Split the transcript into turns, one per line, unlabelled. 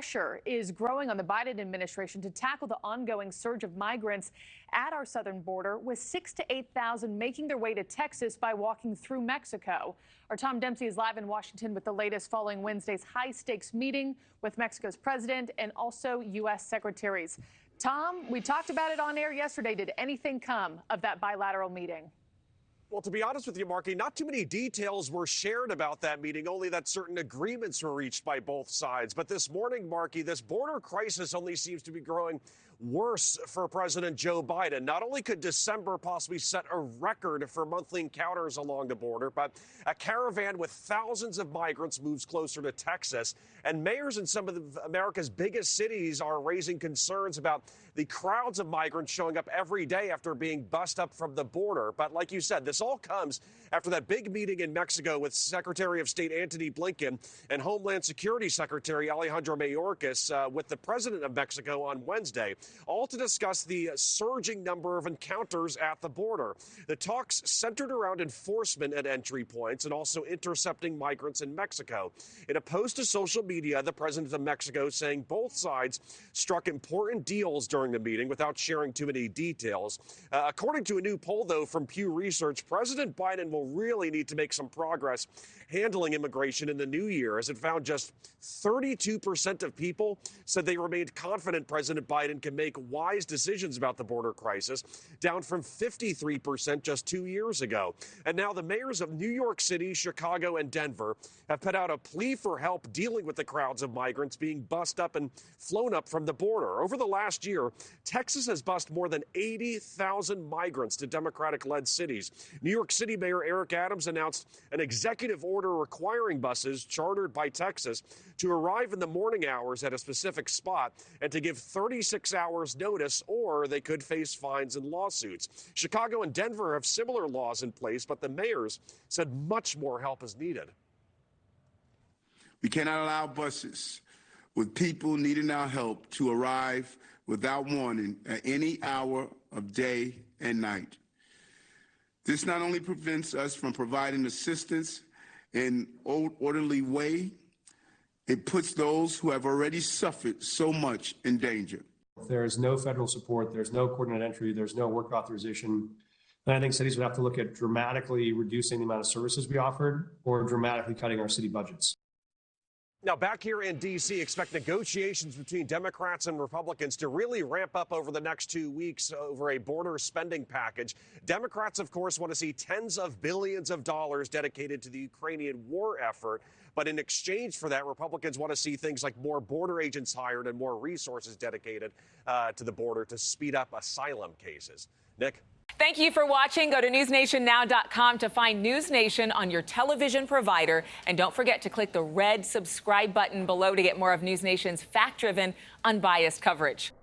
pressure is growing on the Biden administration to tackle the ongoing surge of migrants at our southern border, with 6,000 to 8,000 making their way to Texas by walking through Mexico. Our Tom Dempsey is live in Washington with the latest following Wednesday's high-stakes meeting with Mexico's president and also U.S. secretaries. Tom, we talked about it on air yesterday. Did anything come of that bilateral meeting?
Well, to be honest with you, Markie, not too many details were shared about that meeting, only that certain agreements were reached by both sides. But this morning, Markie, this border crisis only seems to be growing worse for President Joe Biden. Not only could December possibly set a record for monthly encounters along the border, but a caravan with thousands of migrants moves closer to Texas. And mayors in some of America's biggest cities are raising concerns about the crowds of migrants showing up every day after being bussed up from the border. But like you said, this all comes after that big meeting in Mexico with Secretary of State Antony Blinken and Homeland Security Secretary Alejandro Mayorkas with the president of Mexico on Wednesday, all to discuss the surging number of encounters at the border. The talks centered around enforcement at entry points and also intercepting migrants in Mexico. In a post to social media, the president of Mexico saying both sides struck important deals during the meeting without sharing too many details. According to a new poll, though, from Pew Research, President Biden will really need to make some progress handling immigration in the new year, as it found just 32% of people said they remained confident President Biden can make wise decisions about the border crisis, down from 53% just 2 years ago. And now the mayors of New York City, Chicago, and Denver have put out a plea for help dealing with the crowds of migrants being bussed up and flown up from the border. Over the last year, Texas has bussed more than 80,000 migrants to Democratic-led cities. New York City Mayor Eric Adams announced an executive order requiring buses chartered by Texas to arrive in the morning hours at a specific spot and to give 36 hours notice, or they could face fines and lawsuits. Chicago and Denver have similar laws in place, but the mayors said much more help is needed.
We cannot allow buses with people needing our help to arrive without warning at any hour of day and night. This not only prevents us from providing assistance in an orderly way, it puts those who have already suffered so much in danger.
There's no federal support, there's no coordinated entry, there's no work authorization. And I think cities would have to look at dramatically reducing the amount of services we offered or dramatically cutting our city budgets.
Now, back here in D.C., expect negotiations between Democrats and Republicans to really ramp up over the next 2 weeks over a border spending package. Democrats, of course, want to see tens of billions of dollars dedicated to the Ukrainian war effort. But in exchange for that, Republicans want to see things like more border agents hired and more resources dedicated to the border to speed up asylum cases. Nick?
Thank you for watching. Go to newsnationnow.com to find NewsNation on your television provider. And don't forget to click the red subscribe button below to get more of NewsNation's fact-driven, unbiased coverage.